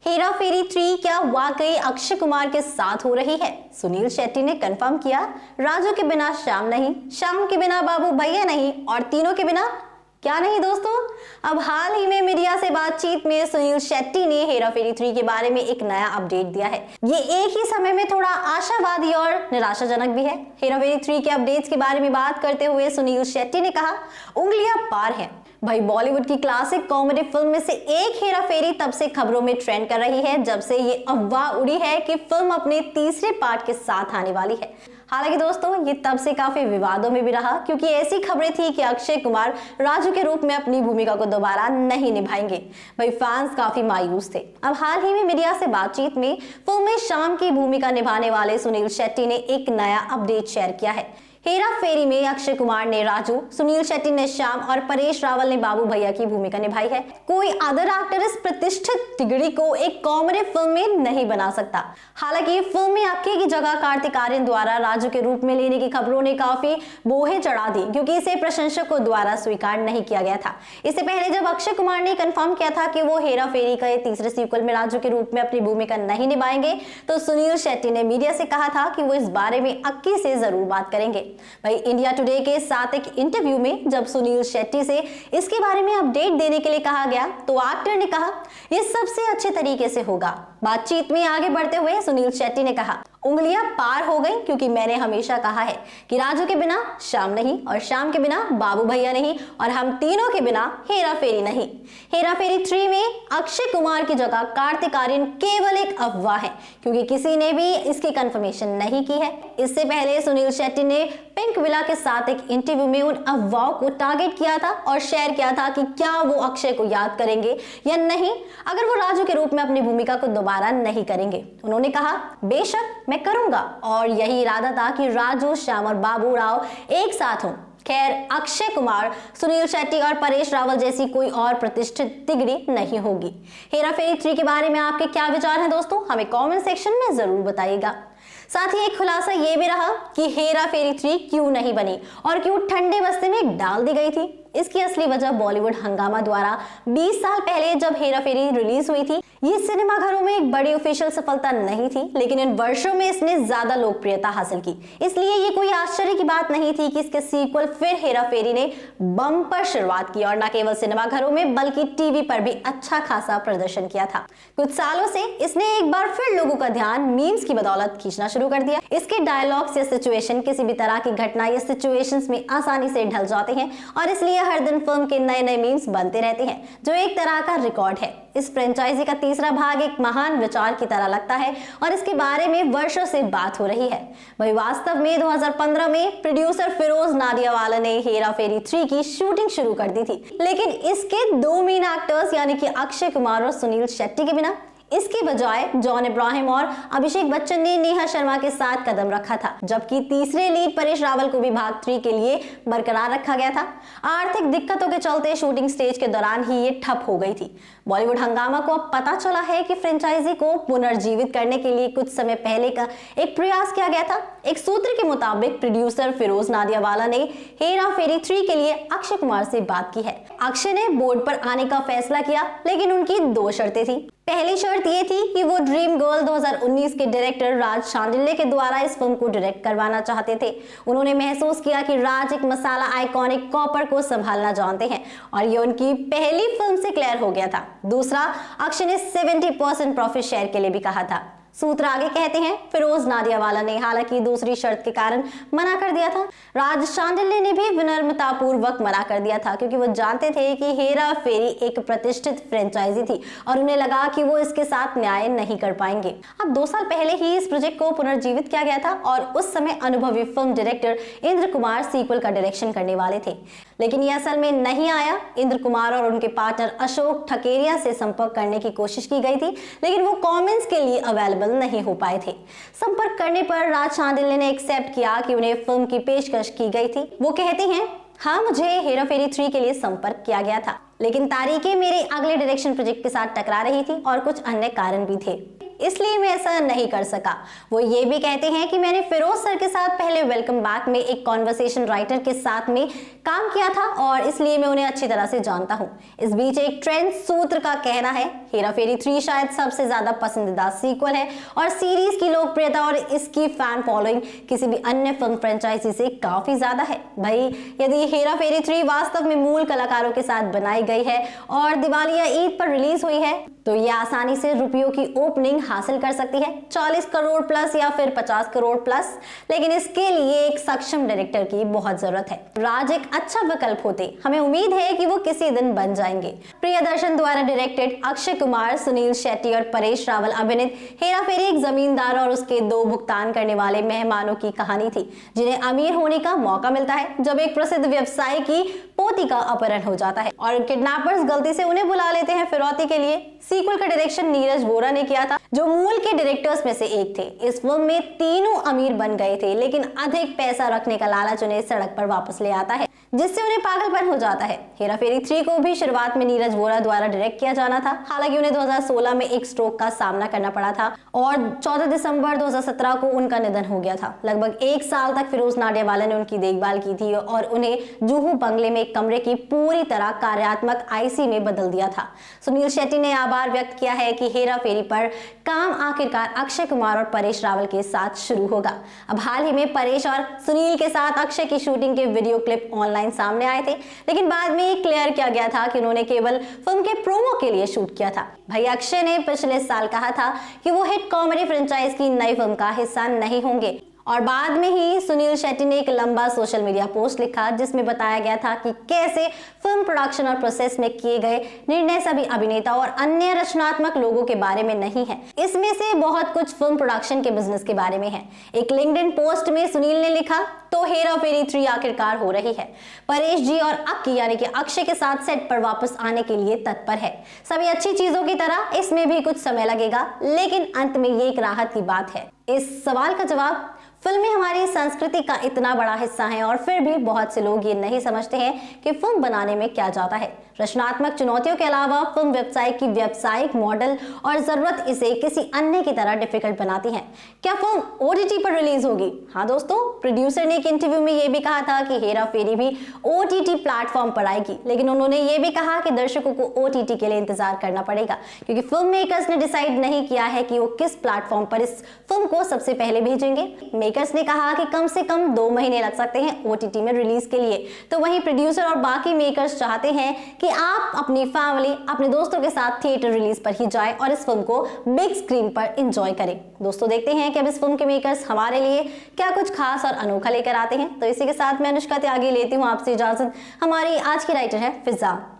हेरा फेरी 3 क्या वाकई अक्षय कुमार के साथ हो रही है? सुनील शेट्टी ने कंफर्म किया, राजू के बिना श्याम नहीं, श्याम के बिना बाबू भैया नहीं और तीनों के बिना क्या नहीं दोस्तों। अब हाल ही में मीडिया से बातचीत में सुनील शेट्टी ने हेरा फेरी 3 के बारे में एक नया अपडेट दिया है। ये एक ही समय में थोड़ा आशावादी और निराशाजनक भी है। हेरा फेरी 3 के अपडेट्स के बारे में बात करते हुए सुनील शेट्टी ने कहा, उंगलियां पार हैं भाई। बॉलीवुड की क्लासिक कॉमेडी फिल्म में से एक हेरा फेरी तब से खबरों में ट्रेंड कर रही है जब से ये अफवाह उड़ी है कि फिल्म अपने तीसरे पार्ट के साथ आने वाली है। हालांकि दोस्तों ये तब से काफी विवादों में भी रहा क्योंकि ऐसी खबरें थी कि अक्षय कुमार राजू के रूप में अपनी भूमिका को दोबारा नहीं निभाएंगे। भाई फैंस काफी मायूस थे। अब हाल ही में मीडिया से बातचीत में फिल्म में श्याम की भूमिका निभाने वाले सुनील शेट्टी ने एक नया अपडेट शेयर किया है। हेरा फेरी में अक्षय कुमार ने राजू, सुनील शेट्टी ने श्याम और परेश रावल ने बाबू भैया की भूमिका निभाई है। कोई अदर एक्टर इस प्रतिष्ठित तिगड़ी को एक कॉमेडी फिल्म में नहीं बना सकता। हालांकि फिल्म में अक्षय की जगह कार्तिक आर्यन द्वारा राजू के रूप में लेने की खबरों ने काफी बोहे चढ़ा दी क्योंकि इसे प्रशंसकों द्वारा स्वीकार नहीं किया गया था। इससे पहले जब अक्षय कुमार ने कंफर्म किया था कि वो हेरा फेरी के तीसरे सीक्वल में राजू के रूप में अपनी भूमिका नहीं निभाएंगे, तो सुनील शेट्टी ने मीडिया से कहा था कि वो इस बारे में अक्की से जरूर बात करेंगे। भाई इंडिया टुडे के साथ एक इंटरव्यू में जब सुनील शेट्टी से इसके बारे में अपडेट देने के लिए कहा गया तो एक्टर ने कहा, यह सबसे अच्छे तरीके से होगा। बातचीत में आगे बढ़ते हुए सुनील शेट्टी ने कहा, उंगलियां पार हो गई क्योंकि मैंने हमेशा कहा है कि राजू के बिना श्याम नहीं और श्याम के बिना बाबू भैया नहीं और हम तीनों के बिना हेरा फेरी नहीं। हेरा फेरी 3 में अक्षय कुमार की जगह कार्तिक आर्यन केवल एक अफवाह है क्योंकि किसी ने भी इसकी कंफर्मेशन नहीं की है। इससे पहले सुनील शेट्टी ने पिंक विला के साथ एक इंटरव्यू में उन अफवाहों को टारगेट किया था और शेयर किया था कि क्या वो अक्षय को याद करेंगे या नहीं अगर वो राजू के रूप में अपनी भूमिका को दोबारा नहीं करेंगे। उन्होंने कहा, बेशक मैं करूंगा और यही इरादा था कि राजू, श्याम और बाबू राव एक साथ हों। खैर अक्षय कुमार, सुनील शेट्टी और परेश रावल जैसी कोई और प्रतिष्ठित तिगड़ी नहीं होगी। हेरा फेरी 3 के बारे में आपके क्या विचार हैं दोस्तों, हमें कमेंट सेक्शन में जरूर बताइएगा। साथ ही एक खुलासा ये भी रहा कि हेरा फेरी 3 क्यों नहीं बनी और क्यों ठंडे बस्ते में डाल दी गई थी। इसकी असली वजह बॉलीवुड हंगामा द्वारा 20 साल पहले जब हेरा फेरी रिलीज हुई थी, ये सिनेमाघरों में एक बड़ी ऑफिशियल सफलता नहीं थी, लेकिन इन वर्षों में इसने ज्यादा लोकप्रियता हासिल की। इसलिए ये कोई आश्चर्य की बात नहीं थी कि इसके सीक्वल फिर हेरा फेरी ने बम्पर शुरुआत की और न केवल सिनेमाघरों में बल्कि टीवी पर भी अच्छा खासा प्रदर्शन किया था। कुछ सालों से इसने एक बार फिर लोगों का ध्यान मीम्स की बदौलत खींचना शुरू कर दिया। इसके डायलॉग्स या सिचुएशन किसी भी तरह की घटना या सिचुएशंस में आसानी से ढल जाते हैं और इसलिए हर दिन फिल्म के नए नए मीम्स बनते रहते हैं, जो एक तरह का रिकॉर्ड है। इस फ्रेंचाइजी का तीसरा भाग एक महान विचार की तरह लगता है और इसके बारे में वर्षों से बात हो रही है। वही वास्तव में 2015 में प्रोड्यूसर फिरोज नाडियावाला ने हेरा फेरी 3 की शूटिंग शुरू कर दी थी, लेकिन इसके 2 मेन एक्टर्स यानी कि अक्षय कुमार और सुनील शेट्टी के बिना। इसके बजाय जॉन इब्राहिम और अभिषेक बच्चन ने नेहा शर्मा के साथ कदम रखा था, जबकि तीसरे लीड परेश रावल को भी भाग 3 के लिए बरकरार रखा गया था। आर्थिक दिक्कतों के चलते शूटिंग स्टेज के दौरान ही ये ठप हो गई थी। बॉलीवुड हंगामा को अब पता चला है कि फ्रेंचाइजी को पुनर्जीवित करने के लिए कुछ समय पहले का एक प्रयास किया गया था। एक सूत्र के मुताबिक प्रोड्यूसर फिरोज नाडियावाला ने हेरा फेरी 3 के लिए अक्षय कुमार से बात की है। अक्षय ने बोर्ड पर आने का फैसला किया, लेकिन उनकी 2 शर्तें थी। पहली शर्त ये थी कि वो ड्रीम गर्ल 2019 के डायरेक्टर राज शांडिल्य के द्वारा इस फिल्म को डायरेक्ट करवाना चाहते थे। उन्होंने महसूस किया कि राज एक मसाला आइकॉनिक कॉपर को संभालना जानते हैं और ये उनकी पहली फिल्म से क्लियर हो गया था। दूसरा, अक्षय ने 70% प्रॉफिट शेयर के लिए भी कहा था। सूत्र आगे कहते हैं, फिरोज नाडियावाला ने हालांकि दूसरी शर्त के कारण मना कर दिया था। राज शांडिल्य ने भी विनम्रतापूर्वक मना कर दिया था क्योंकि वो जानते थे कि हेरा फेरी एक प्रतिष्ठित फ्रेंचाइजी थी और उन्हें लगा कि वो इसके साथ न्याय नहीं कर पाएंगे। अब 2 साल पहले ही इस प्रोजेक्ट को पुनर्जीवित किया गया था और उस समय अनुभवी film director Indra Kumar sequel का डायरेक्शन करने वाले थे, लेकिन ये असल में नहीं आया। इंद्र कुमार और उनके पार्टनर अशोक ठकेरिया से संपर्क करने की कोशिश की गई थी, लेकिन वो कमेंट्स के लिए अवेलेबल नहीं हो पाए थे। संपर्क करने पर राज शांडिल्य ने एक्सेप्ट किया कि उन्हें फिल्म की पेशकश की गई थी। वो कहते हैं, हाँ मुझे हेरा फेरी 3 के लिए संपर्क किया गया था, लेकिन तारीखें मेरे अगले डायरेक्शन प्रोजेक्ट के साथ टकरा रही थी और कुछ अन्य कारण भी थे, इसलिए मैं ऐसा नहीं कर सका। वो ये भी कहते हैं कि मैंने फिरोज सर के साथ पहले वेलकम बैक में एक कॉन्वर्सेशन राइटर के साथ में काम किया था और इसलिए मैं उन्हें अच्छी तरह से जानता हूँ। इस बीच एक ट्रेंड सूत्र का कहना है, हेरा फेरी 3 शायद सबसे ज्यादा पसंदीदा सीक्वल है और सीरीज की लोकप्रियता और इसकी फैन फॉलोइंग किसी भी अन्य फिल्म फ्रेंचाइजी से काफी ज्यादा है। भाई यदि हेरा फेरी 3 वास्तव में मूल कलाकारों के साथ बनाई गई है और दिवाली या ईद पर रिलीज हुई है तो ये आसानी से रुपयों की ओपनिंग हासिल कर सकती है, 40 करोड़ प्लस या फिर 50 करोड़ प्लस। लेकिन इसके लिए एक सक्षम डायरेक्टर की बहुत जरूरत है। राज एक अच्छा विकल्प होते, हमें उम्मीद है कि वो किसी दिन बन जाएंगे। प्रियदर्शन द्वारा डायरेक्टेड अक्षय कुमार, सुनील शेट्टी और परेश रावल अभिनीत हेरा फेरी एक जमींदार और उसके 2 भुगतान करने वाले मेहमानों की कहानी थी, जिन्हें अमीर होने का मौका मिलता है जब एक प्रसिद्ध व्यवसायी की पोती का अपहरण हो जाता है और किडनैपर्स गलती से उन्हें बुला लेते हैं फिरौती के लिए। सीक्वल का डायरेक्शन नीरज वोरा ने किया था, जो मूल के डायरेक्टर्स में से एक थे। इस फिल्म में तीनों अमीर बन गए थे, लेकिन अधिक पैसा रखने का लालच उन्हें सड़क पर वापस ले आता है, जिससे उन्हें पागलपन हो जाता है। हेरा फेरी 3 को भी शुरुआत में नीरज वोरा द्वारा डायरेक्ट किया जाना था, हालांकि उन्हें 2016 में एक स्ट्रोक का सामना करना पड़ा था और 14 दिसंबर 2017 को उनका निधन हो गया था। लगभग 1 साल तक फिरोज नाडियावाला ने उनकी देखभाल की थी और उन्हें जुहू बंगले में एक कमरे की पूरी तरह कार्यात्मक आईसी में बदल दिया था। सुनील शेट्टी ने आभार व्यक्त किया है कि हेरा फेरी पर काम आखिरकार अक्षय कुमार और परेश रावल के साथ शुरू होगा। अब हाल ही में परेश और सुनील के साथ अक्षय की शूटिंग के वीडियो क्लिप ऑनलाइन सामने आए थे, लेकिन बाद में ये क्लियर किया गया था कि उन्होंने केवल फिल्म के प्रोमो के लिए शूट किया था। भाई अक्षय ने पिछले साल कहा था कि वो हिट कॉमेडी फ्रेंचाइज की नई फिल्म का हिस्सा नहीं होंगे और बाद में ही सुनील शेट्टी ने एक लंबा सोशल मीडिया पोस्ट लिखा जिसमें बताया गया था कि कैसे फिल्म प्रोडक्शन और प्रोसेस में किए गए निर्णय सभी अभिनेता और अन्य रचनात्मक लोगों के बारे में नहीं है। इसमें से बहुत कुछ फिल्म प्रोडक्शन के बिजनेस के बारे में है। एक लिंक्डइन पोस्ट में सुनील ने लिखा, तो हेरा फेरी 3 आखिरकार हो रही है। परेश जी और अक्की यानी कि अक्षय के साथ सेट पर वापस आने के लिए तत्पर है। सभी अच्छी चीजों की तरह इसमें भी कुछ समय लगेगा, लेकिन अंत में ये एक राहत की बात है। इस सवाल का जवाब, फिल्में हमारी संस्कृति का इतना बड़ा हिस्सा हैं और फिर भी बहुत से लोग ये नहीं समझते हैं कि फिल्म बनाने में क्या जाता है। रचनात्मक चुनौतियों के अलावा फिल्म व्यवसाय की व्यावसायिक मॉडल और जरूरत इसे किसी अन्य की तरह डिफिकल्ट बनाती है। क्या फिल्म ओटीटी पर रिलीज होगी? हाँ दोस्तों, प्रोड्यूसर ने एक इंटरव्यू में ये भी कहा था कि हेरा फेरी भी ओटीटी प्लेटफॉर्म पर आएगी, लेकिन उन्होंने ये भी कहा कि दर्शकों को ओटीटी के लिए इंतजार करना पड़ेगा, क्योंकि फिल्म मेकर्स ने डिसाइड नहीं किया है कि वो किस प्लेटफॉर्म पर इस फिल्म को सबसे पहले भेजेंगे। मेकर्स ने कहा कि कम से कम 2 महीने लग सकते हैं ओटीटी में रिलीज के लिए। तो वहीं प्रोड्यूसर और बाकी मेकर्स चाहते हैं कि आप अपनी फैमिली, अपने दोस्तों के साथ थिएटर रिलीज पर ही जाएं और इस फिल्म को बिग स्क्रीन पर एंजॉय करें। दोस्तों देखते हैं कि अब इस फिल्म के मेकर्स हमारे लिए क्या कुछ खास और अनोखा लेकर आते हैं। तो इसी के साथ मैं अनुष्का त्यागी लेती हूँ आपसे इजाजत। हमारी आज की राइटर है फिजा।